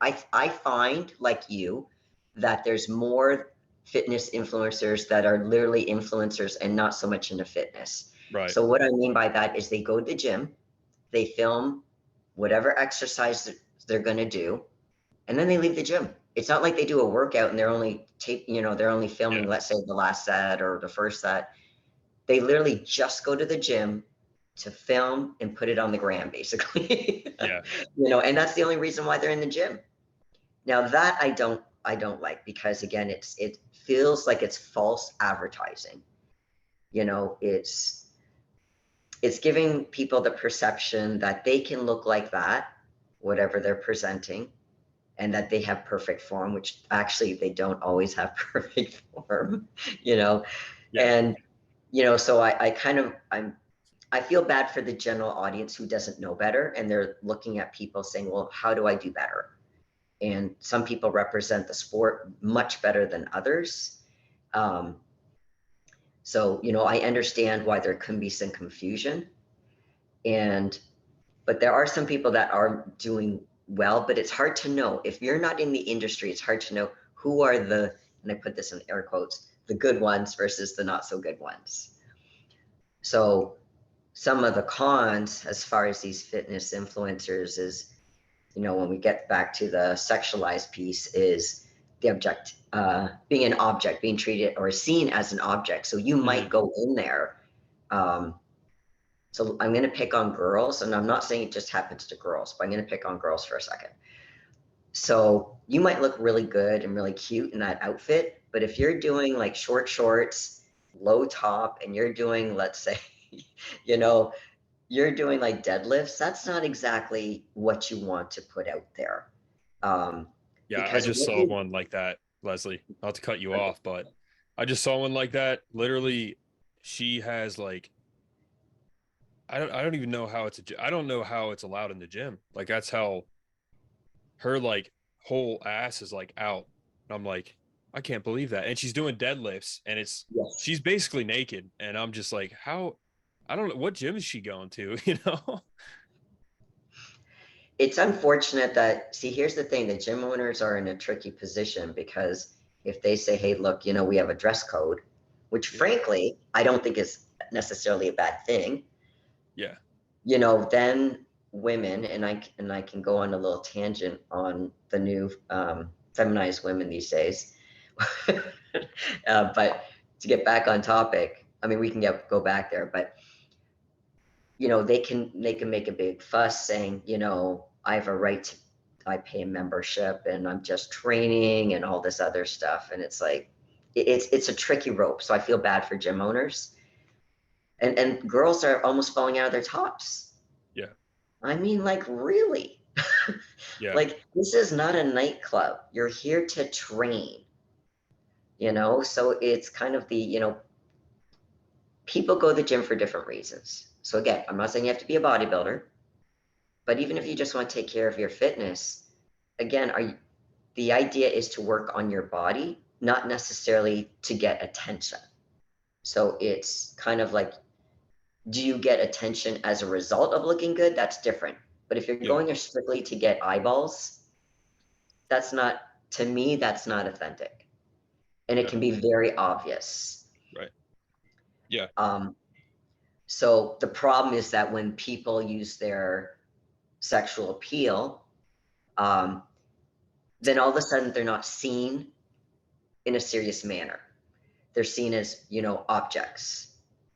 I find, like you, that there's more fitness influencers that are literally influencers and not so much into fitness. Right. So what I mean by that is they go to the gym, they film whatever exercise they're going to do, and then they leave the gym. It's not like they do a workout and they're only they're only filming, Yeah. let's say, the last set or the first set. They literally just go to the gym to film and put it on the gram, basically. Yeah. And that's the only reason why they're in the gym. Now that I don't like, because again, it feels like it's false advertising. It's giving people the perception that they can look like that, whatever they're presenting, and that they have perfect form, which actually they don't always have perfect form, you know. Yeah. And so I feel bad for the general audience who doesn't know better, and they're looking at people saying, well, how do I do better? And some people represent the sport much better than others. So I understand why there can be some confusion, but there are some people that are doing well, but it's hard to know. If you're not in the industry, it's hard to know who are and I put this in air quotes, the good ones versus the not so good ones. So some of the cons as far as these fitness influencers is, when we get back to the sexualized piece, is the object, being an object, being treated or seen as an object. So you might go in there. So I'm going to pick on girls, and I'm not saying it just happens to girls, but I'm going to pick on girls for a second. So you might look really good and really cute in that outfit, but if you're doing like short shorts, low top, and you're doing, let's say, you're doing like deadlifts, that's not exactly what you want to put out there. Yeah. I Because just saw one like that, Leslie. Not to cut you off, but I just saw one like that. Literally, she has like, I don't even know how I don't know how it's allowed in the gym. Like that's how her like whole ass is like out. And I'm like, I can't believe that. And she's doing deadlifts and yes, she's basically naked. And I'm just like, how, I don't know, what gym is she going to, you know? it's unfortunate that, see, here's the thing, the gym owners are in a tricky position, because if they say, hey, look, we have a dress code, which Yeah. frankly, I don't think is necessarily a bad thing. Yeah. Then women, and I can go on a little tangent on the new feminized women these days. But to get back on topic, I mean, we can go back there, but they can make a big fuss saying, I have a right to, I pay a membership and I'm just training and all this other stuff. And it's like, it's a tricky rope. So I feel bad for gym owners, and girls are almost falling out of their tops. Yeah. I mean, like, really? Yeah. Like, this is not a nightclub. You're here to train, So it's kind of people go to the gym for different reasons. So again, I'm not saying you have to be a bodybuilder, but even if you just want to take care of your fitness, again, the idea is to work on your body, not necessarily to get attention. So it's kind of like, do you get attention as a result of looking good? That's different. But if you're Yeah. going there strictly to get eyeballs, to me, that's not authentic. And it Yeah. can be very obvious. Right. Yeah. So the problem is that when people use their sexual appeal, then all of a sudden they're not seen in a serious manner. They're seen as, objects,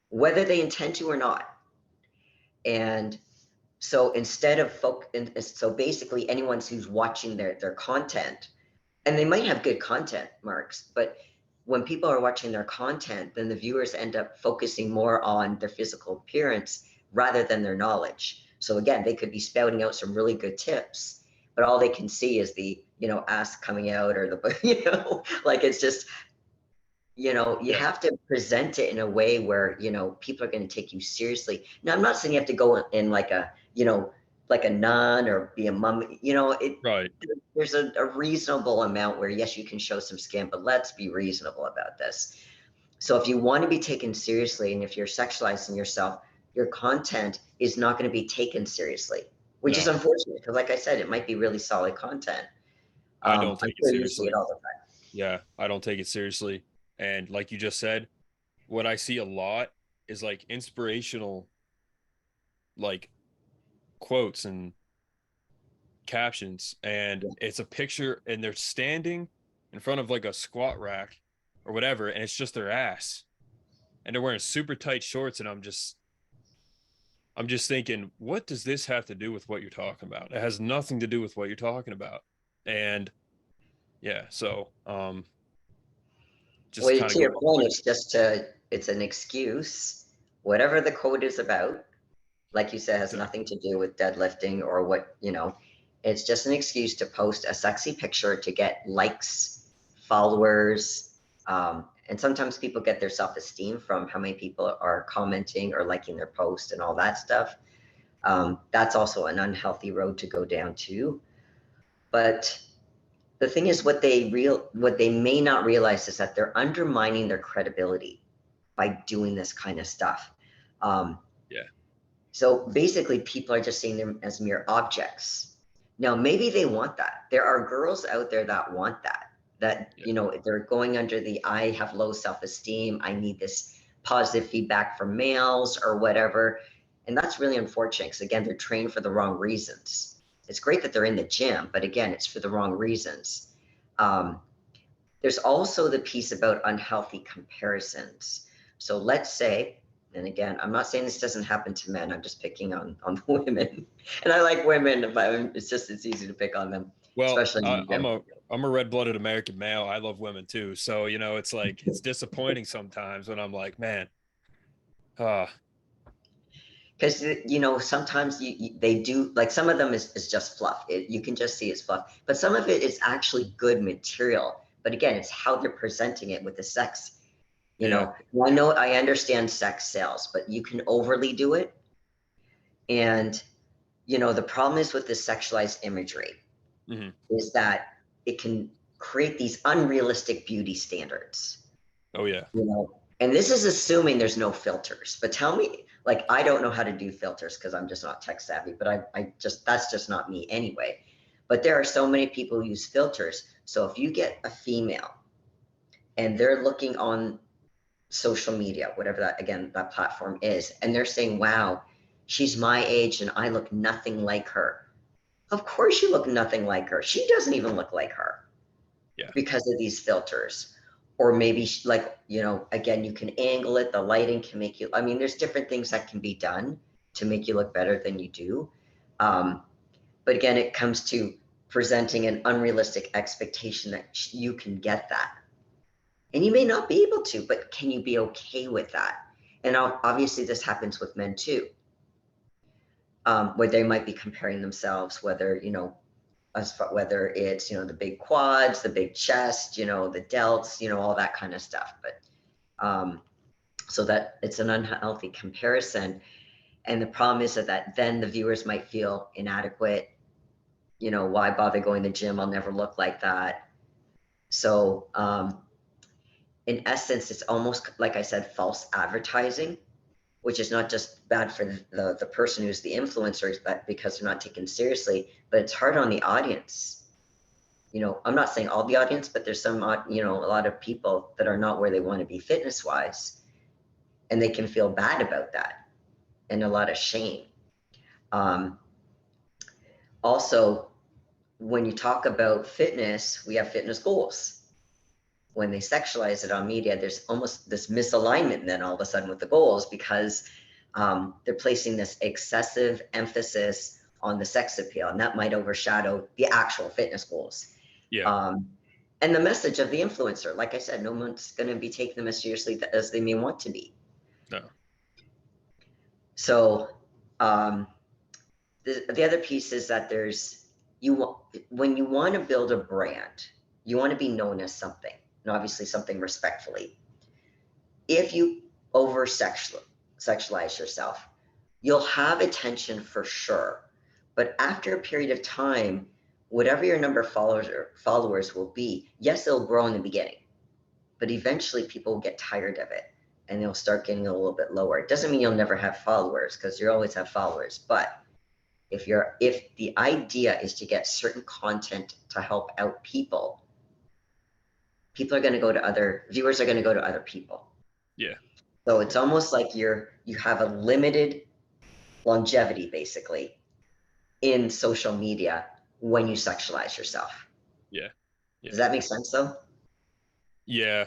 whether they intend to or not. And so instead of so basically anyone who's watching their content, and they might have good content, Marks, but when people are watching their content, then the viewers end up focusing more on their physical appearance rather than their knowledge. So again, they could be spouting out some really good tips, but all they can see is the, ass coming out, or the, like, it's just, you Yeah. have to present it in a way where, people are going to take you seriously. Now, I'm not saying you have to go in like a, like a nun or be a mummy, Right. there's a reasonable amount where, yes, you can show some skin, but let's be reasonable about this. So if you want to be taken seriously, and if you're sexualizing yourself, your content is not going to be taken seriously, which is No. unfortunate, because like I said, it might be really solid content. I don't I'm take it sure you see it seriously. all the time. Yeah, I don't take it seriously. And like you just said, what I see a lot is like inspirational like quotes and captions, and Yeah. it's a picture and they're standing in front of like a squat rack or whatever, and it's just their ass. And they're wearing super tight shorts, and I'm just thinking, what does this have to do with what you're talking about? It has nothing to do with what you're talking about. And yeah, so just Well, kind of to go your off point, my it's an excuse. Whatever the code is about, like you said, has exactly. nothing to do with deadlifting or what, it's just an excuse to post a sexy picture to get likes, followers. And sometimes people get their self-esteem from how many people are commenting or liking their post and all that stuff. That's also an unhealthy road to go down too. But the thing is, what they may not realize is that they're undermining their credibility by doing this kind of stuff. Um, Yeah. so basically, people are just seeing them as mere objects. Now, maybe they want that. There are girls out there that want that. That Yeah. they're going under the I have low self-esteem. I need this positive feedback from males or whatever, and that's really unfortunate because again, they're trained for the wrong reasons. It's great that they're in the gym, but again, it's for the wrong reasons. Um, there's also the piece about unhealthy comparisons. So let's say, and again, I'm not saying this doesn't happen to men. I'm just picking on women, and I like women, but it's easy to pick on them, Well, especially in I, the I'm gym. a I'm a red-blooded American male. I love women too. So, it's like it's disappointing sometimes when I'm like, man, uh Because sometimes they do, like, some of them is just fluff. You can just see it's fluff, but some of it is actually good material. But again, it's how they're presenting it with the sex. yeah. I understand sex sells, but you can overly do it. And the problem is with the sexualized imagery Hmm. is that it can create these unrealistic beauty standards, Oh yeah. and this is assuming there's no filters. But tell me, like, I don't know how to do filters because I'm just not tech savvy, but that's just not me anyway. But there are so many people who use filters. So if you get a female and they're looking on social media, whatever that platform is, and they're saying, wow, she's my age and I look nothing like her. Of course you look nothing like her. She doesn't even look like her Yeah. because of these filters. Or maybe like, again, you can angle it, the lighting can make you, I mean, there's different things that can be done to make you look better than you do. Um, but again, it comes to presenting an unrealistic expectation that you can get that. And you may not be able to, but can you be okay with that? And obviously, this happens with men too, where they might be comparing themselves, whether it's the big quads, the big chest, the delts, all that kind of stuff. But so that it's an unhealthy comparison, and the problem is that then the viewers might feel inadequate. Why bother going to the gym? I'll never look like that. So in essence, it's almost like I said, false advertising, which is not just bad for the person who's the influencer, but because they're not taken seriously, but it's hard on the audience. I'm not saying all the audience, but there's some, a lot of people that are not where they want to be fitness wise, and they can feel bad about that and a lot of shame. Um, Also, when you talk about fitness, we have fitness goals. When they sexualize it on media, there's almost this misalignment then all of a sudden with the goals because they're placing this excessive emphasis on the sex appeal, and that might overshadow the actual fitness goals. Yeah. Um, and the message of the influencer, like I said, no one's going to be taking them as seriously as they may want to be. No. So um, the other piece is that when you want to build a brand, you want to be known as something, and obviously something respectfully. If you over sexualize yourself, you'll have attention for sure. But after a period of time, whatever your number of followers will be, yes, it'll grow in the beginning, but eventually people will get tired of it and they'll start getting a little bit lower. It doesn't mean you'll never have followers because you always have followers, but If the idea is to get certain content to help out people, people are going to go to other viewers are going to go to other people. Yeah. So it's almost like you have a limited longevity basically in social media when you sexualize yourself. Yeah. Yeah. Does that make sense though? Yeah.